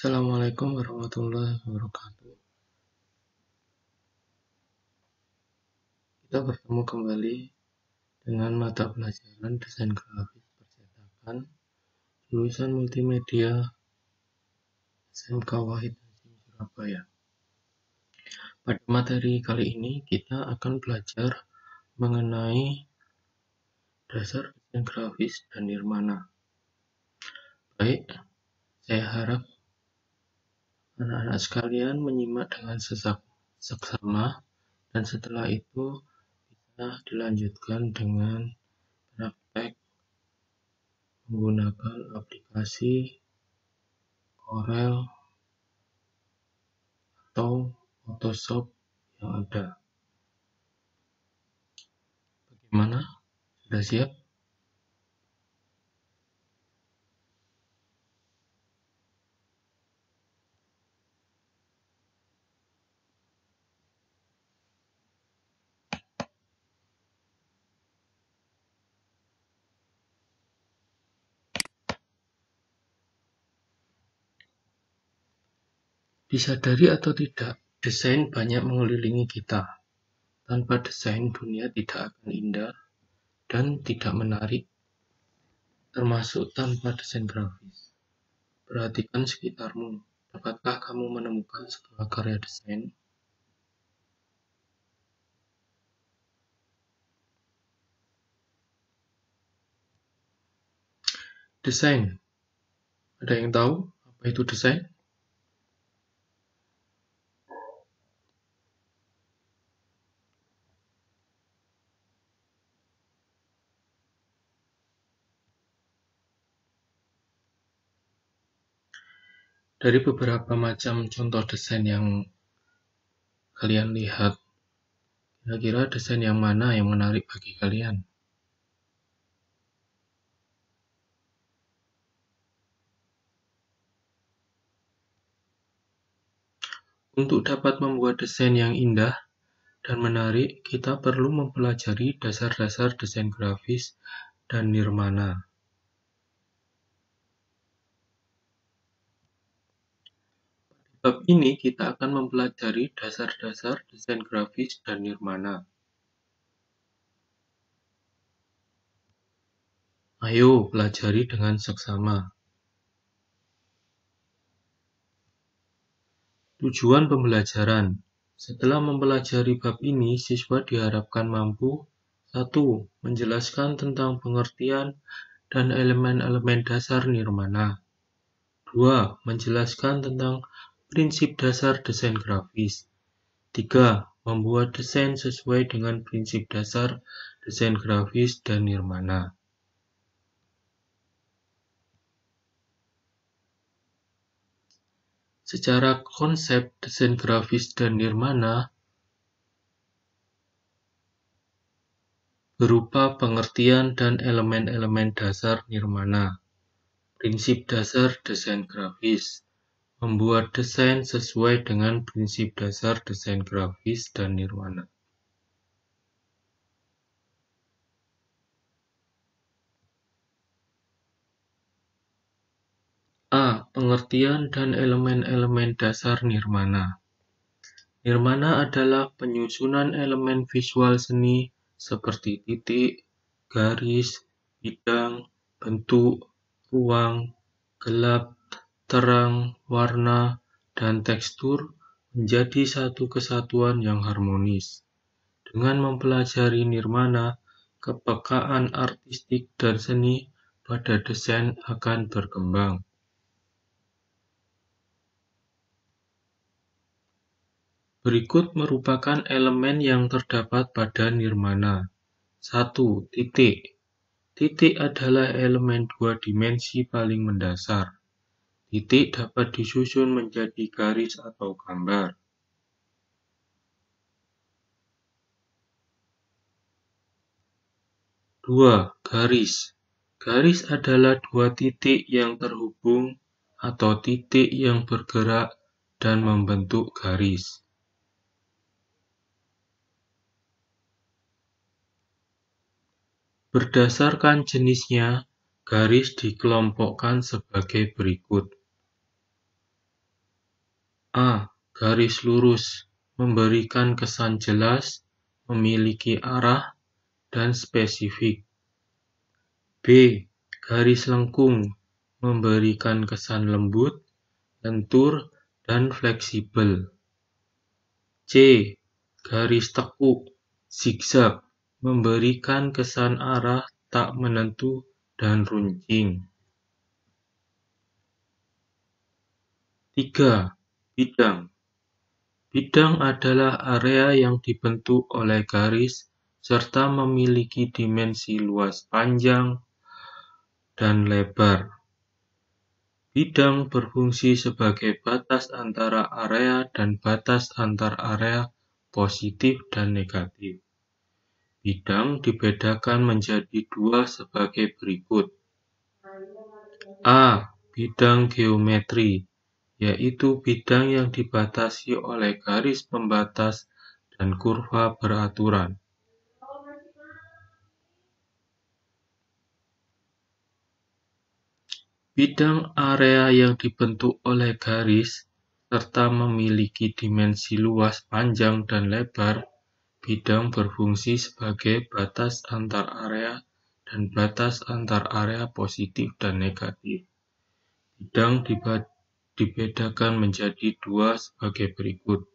Assalamualaikum warahmatullahi wabarakatuh. Kita bertemu kembali dengan mata pelajaran desain grafis percetakan jurusan multimedia SMK Wahid Hasim Surabaya. Pada materi kali ini kita akan belajar mengenai dasar desain grafis dan nirmana. Baik, saya harap anak-anak sekalian menyimak dengan seksama dan setelah itu bisa dilanjutkan dengan praktek menggunakan aplikasi Corel atau Photoshop yang ada. Bagaimana? Sudah siap? Disadari atau tidak, desain banyak mengelilingi kita. Tanpa desain, dunia tidak akan indah dan tidak menarik, termasuk tanpa desain grafis. Perhatikan sekitarmu. Dapatkah kamu menemukan sebuah karya desain? Desain. Ada yang tahu apa itu desain? Dari beberapa macam contoh desain yang kalian lihat, kira-kira desain yang mana yang menarik bagi kalian? Untuk dapat membuat desain yang indah dan menarik, kita perlu mempelajari dasar-dasar desain grafis dan nirmana. Pada bab ini kita akan mempelajari dasar-dasar desain grafis dan nirmana. Ayo pelajari dengan seksama. Tujuan pembelajaran. Setelah mempelajari bab ini, siswa diharapkan mampu 1. Menjelaskan tentang pengertian dan elemen-elemen dasar nirmana. 2. Menjelaskan tentang prinsip dasar desain grafis. 3. Membuat desain sesuai dengan prinsip dasar desain grafis dan nirmana. Secara konsep desain grafis dan nirmana berupa pengertian dan elemen-elemen dasar nirmana. Prinsip dasar desain grafis. Membuat desain sesuai dengan prinsip dasar desain grafis dan nirmana. A. Pengertian dan elemen-elemen dasar nirmana. Nirmana adalah penyusunan elemen visual seni seperti titik, garis, bidang, bentuk, ruang, gelap, terang, warna, dan tekstur menjadi satu kesatuan yang harmonis. Dengan mempelajari nirmana, kepekaan artistik dan seni pada desain akan berkembang. Berikut merupakan elemen yang terdapat pada nirmana. 1. Titik. Titik adalah elemen dua dimensi paling mendasar. Titik dapat disusun menjadi garis atau gambar. 2. Garis. Garis adalah dua titik yang terhubung atau titik yang bergerak dan membentuk garis. Berdasarkan jenisnya, garis dikelompokkan sebagai berikut. A. Garis lurus memberikan kesan jelas, memiliki arah, dan spesifik. B. Garis lengkung memberikan kesan lembut, lentur, dan fleksibel. C. Garis tekuk zigzag memberikan kesan arah tak menentu dan runcing. 3. Bidang. Bidang adalah area yang dibentuk oleh garis serta memiliki dimensi luas panjang dan lebar. Bidang berfungsi sebagai batas antara area dan batas antar area positif dan negatif. Bidang dibedakan menjadi dua sebagai berikut. A. Bidang geometri, yaitu bidang yang dibatasi oleh garis pembatas dan kurva beraturan. Bidang area yang dibentuk oleh garis serta memiliki dimensi luas panjang dan lebar. Bidang berfungsi sebagai batas antar area dan batas antar area positif dan negatif. Bidang dibedakan menjadi dua sebagai berikut.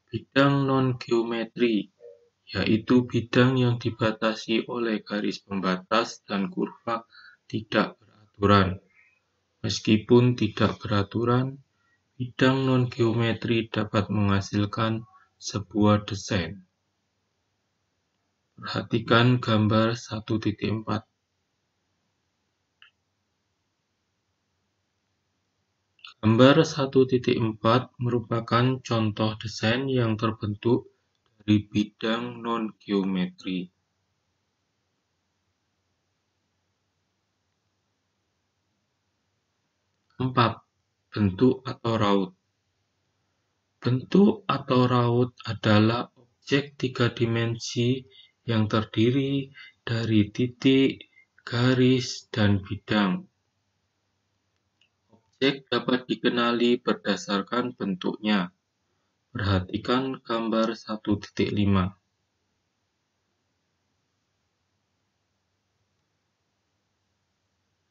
Bidang non-geometri, yaitu bidang yang dibatasi oleh garis pembatas dan kurva tidak beraturan. Meskipun tidak beraturan, bidang non-geometri dapat menghasilkan sebuah desain. Perhatikan gambar 1.4. Gambar 1.4 merupakan contoh desain yang terbentuk dari bidang non-geometri. 4. Bentuk atau raut. Bentuk atau raut adalah objek tiga dimensi yang terdiri dari titik, garis, dan bidang. Objek dapat dikenali berdasarkan bentuknya. Perhatikan gambar 1.5.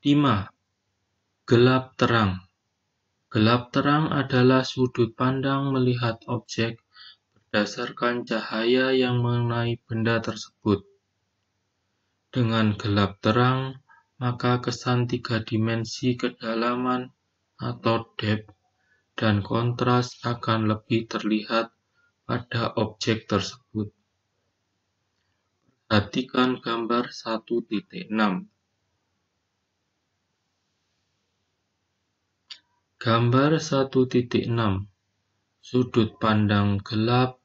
5. Gelap terang. Gelap terang adalah sudut pandang melihat objek berdasarkan cahaya yang mengenai benda tersebut. Dengan gelap terang, maka kesan tiga dimensi kedalaman atau depth dan kontras akan lebih terlihat pada objek tersebut. Perhatikan gambar 1.6. Gambar 1.6. Sudut pandang gelap,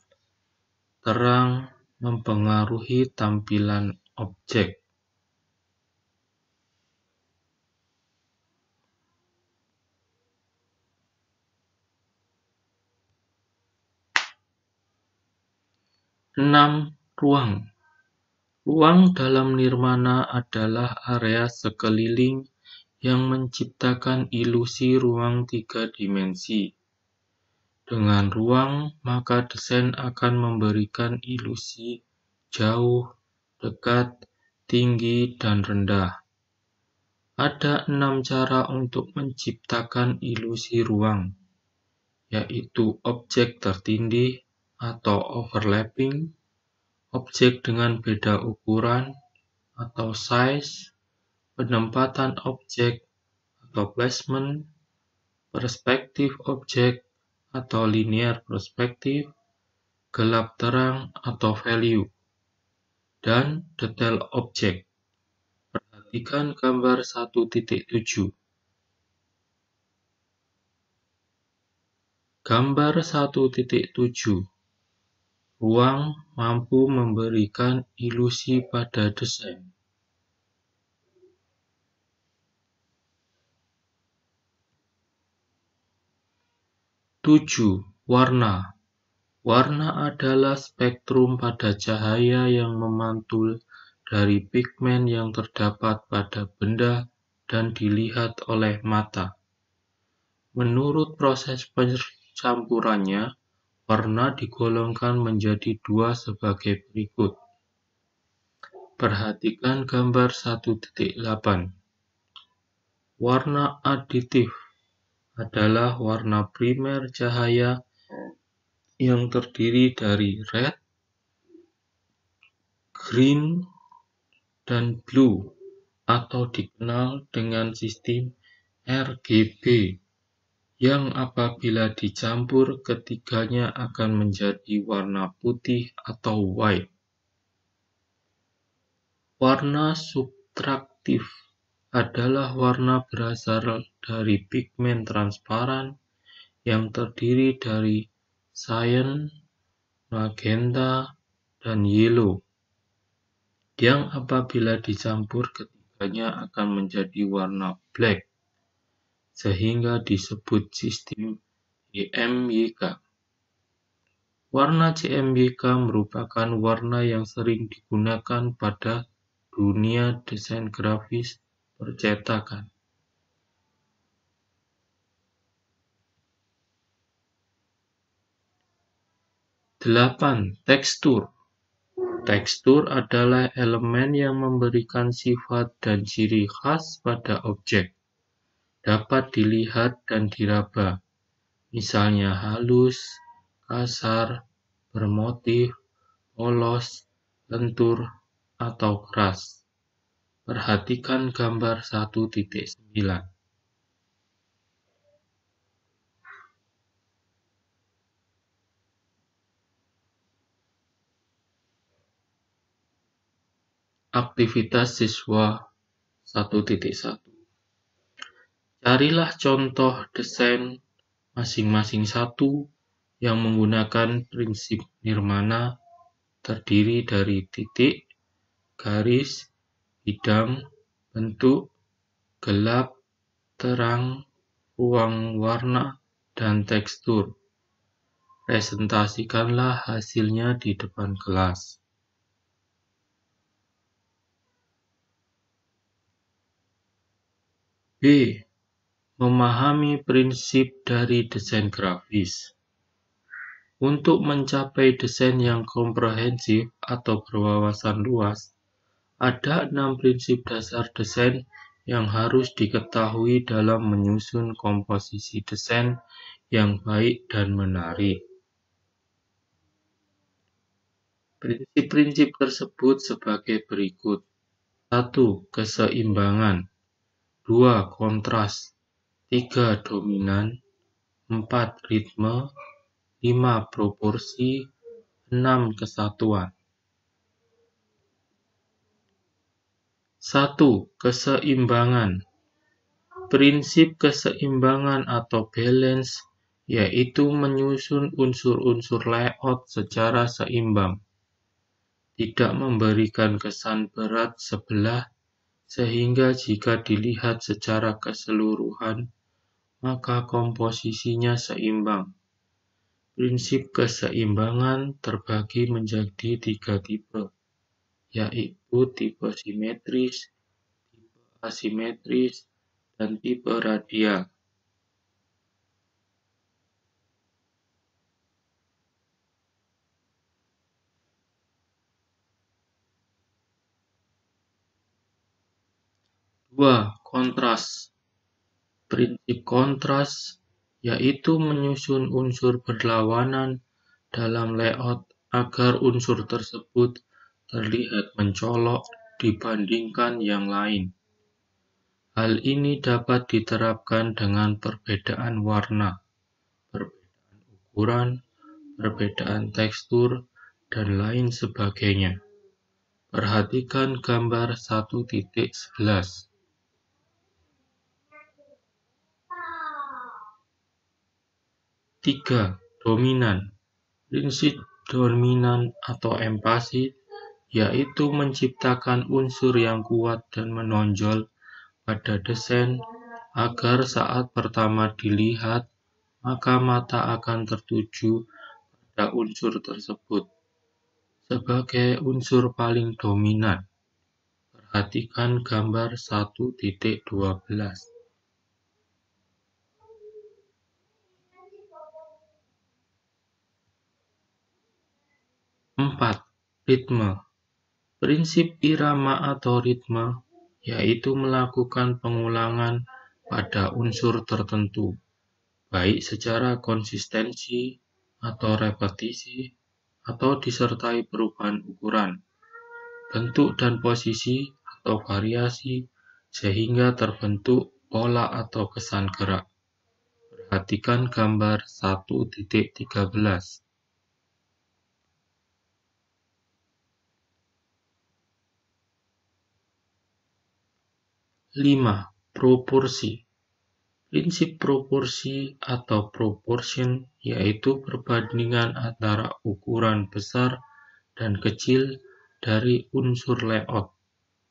terang mempengaruhi tampilan objek. Ruang. Ruang dalam nirmana adalah area sekeliling yang menciptakan ilusi ruang tiga dimensi. Dengan ruang, maka desain akan memberikan ilusi jauh, dekat, tinggi, dan rendah. Ada 6 cara untuk menciptakan ilusi ruang, yaitu objek tertindih atau overlapping, objek dengan beda ukuran atau size, penempatan objek atau placement, perspektif objek atau linear perspektif, gelap terang atau value, dan detail objek. Perhatikan gambar 1.7. Gambar 1.7. Ruang mampu memberikan ilusi pada desain. 7. Warna. Warna adalah spektrum pada cahaya yang memantul dari pigmen yang terdapat pada benda dan dilihat oleh mata. Menurut proses campurannya, warna digolongkan menjadi dua sebagai berikut. Perhatikan gambar 1.8. Warna aditif adalah warna primer cahaya yang terdiri dari red, green, dan blue, atau dikenal dengan sistem RGB, yang apabila dicampur ketiganya akan menjadi warna putih atau white. Warna subtraktif adalah warna berasal dari pigmen transparan yang terdiri dari cyan, magenta, dan yellow, yang apabila dicampur ketiganya akan menjadi warna black, sehingga disebut sistem CMYK. Warna CMYK merupakan warna yang sering digunakan pada dunia desain grafis percetakan. Tekstur. Tekstur adalah elemen yang memberikan sifat dan ciri khas pada objek. Dapat dilihat dan diraba, misalnya halus, kasar, bermotif, polos, lentur, atau keras. Perhatikan gambar 1.9. Aktivitas siswa 1.1. Carilah contoh desain masing-masing satu yang menggunakan prinsip nirmana terdiri dari titik, garis, bidang, bentuk, gelap, terang, ruang warna, dan tekstur. Presentasikanlah hasilnya di depan kelas. B. Memahami prinsip dari desain grafis. Untuk mencapai desain yang komprehensif atau berwawasan luas, ada 6 prinsip dasar desain yang harus diketahui dalam menyusun komposisi desain yang baik dan menarik. Prinsip-prinsip tersebut sebagai berikut. 1. Keseimbangan. 2. Kontras. 3. Dominan. 4. Ritme. 5. Proporsi. 6. Kesatuan. 1. Keseimbangan. Prinsip keseimbangan atau balance yaitu menyusun unsur-unsur layout secara seimbang, tidak memberikan kesan berat sebelah, sehingga jika dilihat secara keseluruhan, maka komposisinya seimbang. Prinsip keseimbangan terbagi menjadi 3 tipe, yaitu tipe simetris, tipe asimetris, dan tipe radial. Kontras. Prinsip kontras yaitu menyusun unsur berlawanan dalam layout agar unsur tersebut terlihat mencolok dibandingkan yang lain. Hal ini dapat diterapkan dengan perbedaan warna, perbedaan ukuran, perbedaan tekstur, dan lain sebagainya. Perhatikan gambar 1.11. 3. Dominan. Prinsip dominan atau emphasis yaitu menciptakan unsur yang kuat dan menonjol pada desain agar saat pertama dilihat, maka mata akan tertuju pada unsur tersebut sebagai unsur paling dominan. Perhatikan gambar 1.12. Ritme. Prinsip irama atau ritme yaitu melakukan pengulangan pada unsur tertentu, baik secara konsistensi atau repetisi, atau disertai perubahan ukuran, bentuk dan posisi atau variasi sehingga terbentuk pola atau kesan gerak. Perhatikan gambar 1.13. 5. Proporsi. Prinsip proporsi atau proportion yaitu perbandingan antara ukuran besar dan kecil dari unsur layout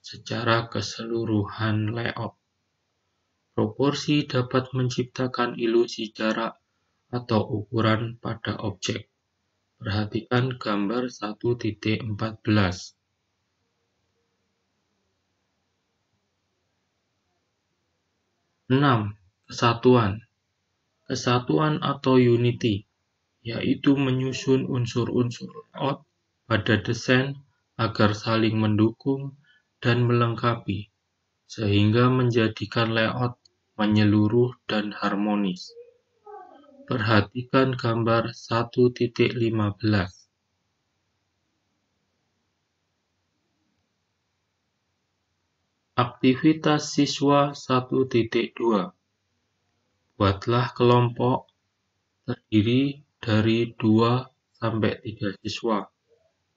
secara keseluruhan layout. Proporsi dapat menciptakan ilusi jarak atau ukuran pada objek. Perhatikan gambar 1.14. 6. Kesatuan. Kesatuan atau unity, yaitu menyusun unsur-unsur layout pada desain agar saling mendukung dan melengkapi, sehingga menjadikan layout menyeluruh dan harmonis. Perhatikan gambar 1.15. Aktivitas siswa 1.2. Buatlah kelompok terdiri dari 2-3 siswa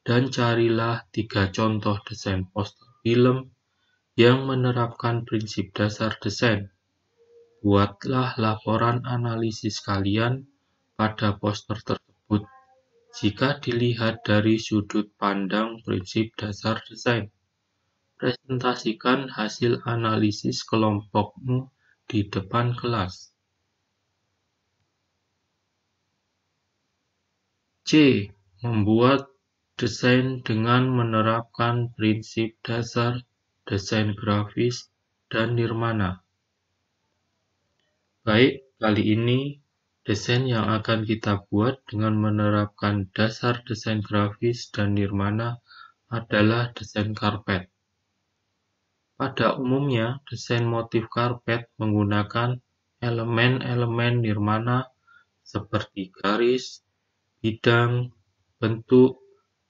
dan carilah 3 contoh desain poster film yang menerapkan prinsip dasar desain. Buatlah laporan analisis kalian pada poster tersebut jika dilihat dari sudut pandang prinsip dasar desain. Presentasikan hasil analisis kelompokmu di depan kelas. C. Membuat desain dengan menerapkan prinsip dasar desain grafis dan nirmana. Baik, kali ini desain yang akan kita buat dengan menerapkan dasar desain grafis dan nirmana adalah desain karpet. Pada umumnya, desain motif karpet menggunakan elemen-elemen nirmana seperti garis, bidang, bentuk,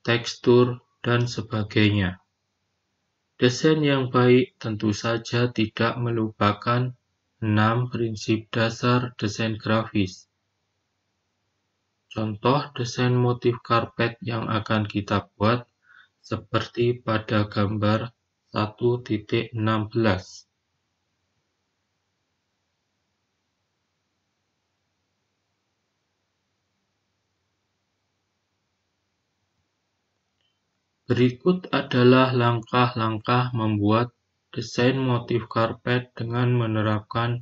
tekstur, dan sebagainya. Desain yang baik tentu saja tidak melupakan 6 prinsip dasar desain grafis. Contoh desain motif karpet yang akan kita buat seperti pada gambar 1.16. Berikut adalah langkah-langkah membuat desain motif karpet dengan menerapkan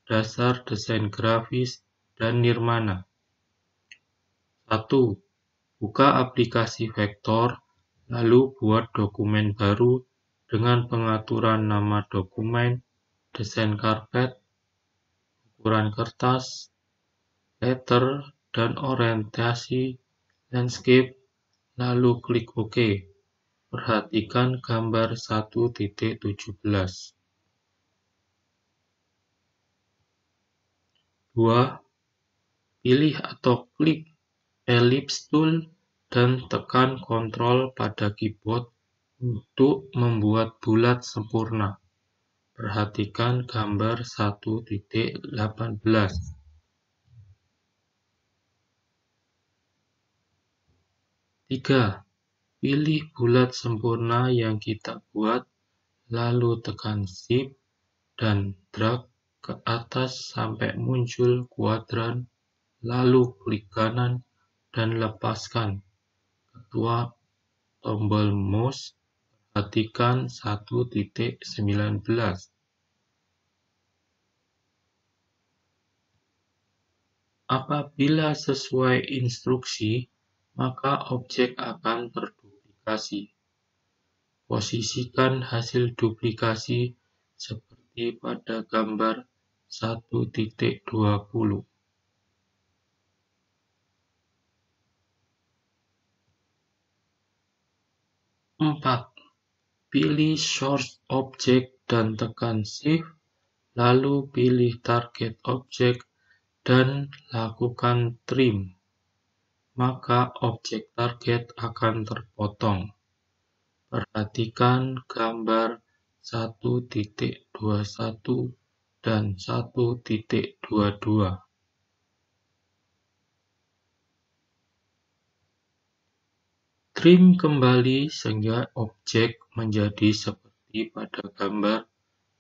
dasar desain grafis dan nirmana. 1. Buka aplikasi vektor, lalu buat dokumen baru dengan pengaturan nama dokumen, desain karpet, ukuran kertas, letter, dan orientasi landscape, lalu klik OK. Perhatikan gambar 1.17. 2. Pilih atau klik ellipse tool dan tekan Ctrl pada keyboard untuk membuat bulat sempurna. Perhatikan gambar 1.18. 3. Pilih bulat sempurna yang kita buat, lalu tekan Shift dan drag ke atas sampai muncul kuadran, lalu klik kanan dan lepaskan ketua tombol mouse. Perhatikan 1.19. Apabila sesuai instruksi, maka objek akan terduplikasi. Posisikan hasil duplikasi seperti pada gambar 1.20. 4. Pilih Source Object dan tekan Shift, lalu pilih Target Object dan lakukan trim. Maka objek target akan terpotong. Perhatikan gambar 1.21 dan 1.22. Trim kembali sehingga objek menjadi seperti pada gambar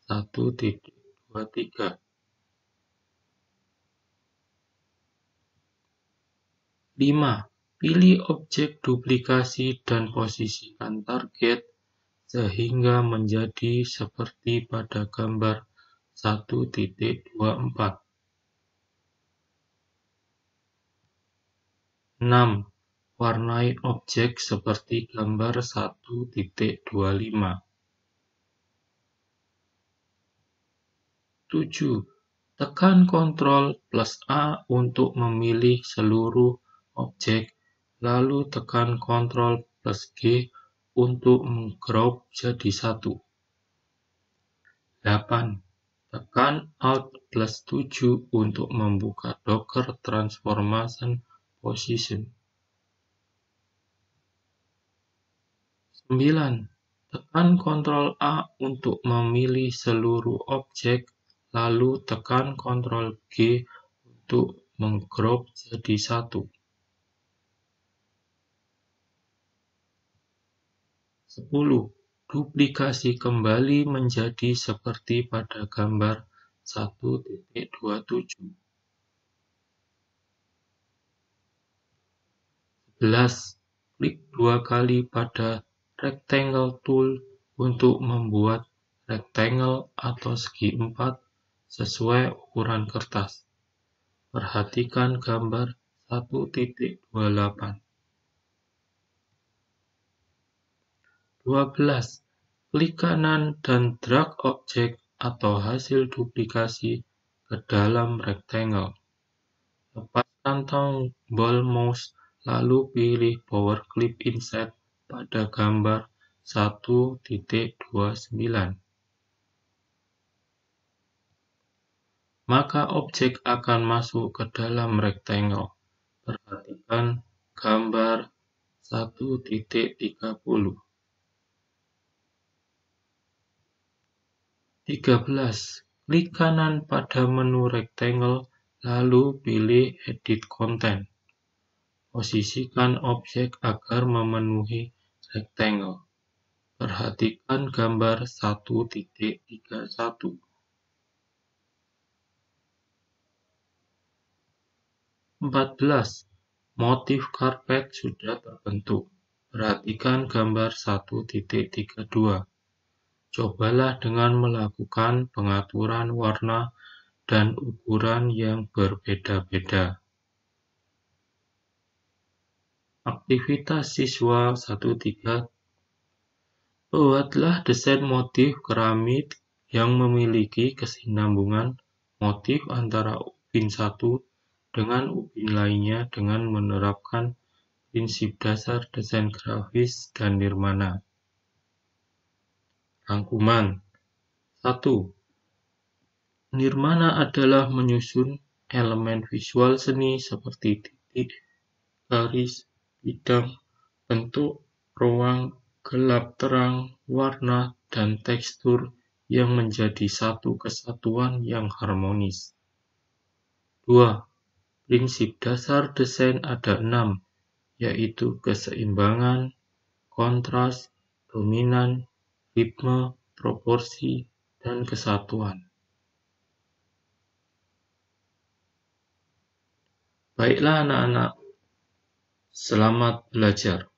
1.23. 5. Pilih objek duplikasi dan posisikan target sehingga menjadi seperti pada gambar 1.24. 6. Warnai objek seperti gambar 1.25. 7. Tekan Ctrl+A untuk memilih seluruh objek, lalu tekan Ctrl+G untuk menggroup jadi satu. 8. Tekan Alt+7 untuk membuka Docker Transformation Position. 9. Tekan Ctrl+A untuk memilih seluruh objek, lalu tekan Ctrl+G untuk menggroup jadi satu. 10. Duplikasi kembali menjadi seperti pada gambar 1.27. 11. Klik 2 kali pada Rectangle Tool untuk membuat rectangle atau segi 4 sesuai ukuran kertas. Perhatikan gambar 1.28. 12. Klik kanan dan drag objek atau hasil duplikasi ke dalam rectangle. Lepaskan tombol mouse lalu pilih Power Clip Insert pada gambar 1.29. Maka objek akan masuk ke dalam rectangle. Perhatikan gambar 1.30. 13. Klik kanan pada menu rectangle, lalu pilih Edit Content. Posisikan objek agar memenuhi rectangle. Perhatikan gambar 1.31. 14. Motif karpet sudah terbentuk. Perhatikan gambar 1.32. Cobalah dengan melakukan pengaturan warna dan ukuran yang berbeda-beda. Aktivitas siswa 1.3. Buatlah desain motif keramik yang memiliki kesinambungan motif antara ubin satu dengan ubin lainnya dengan menerapkan prinsip dasar desain grafis dan nirmana. Rangkuman 1. Nirmana adalah menyusun elemen visual seni seperti titik, garis, bidang, bentuk, ruang, gelap terang, warna, dan tekstur yang menjadi satu kesatuan yang harmonis. 2. Prinsip dasar desain ada 6, yaitu keseimbangan, kontras, dominan, ritme, proporsi, dan kesatuan. Baiklah anak-anak, selamat belajar.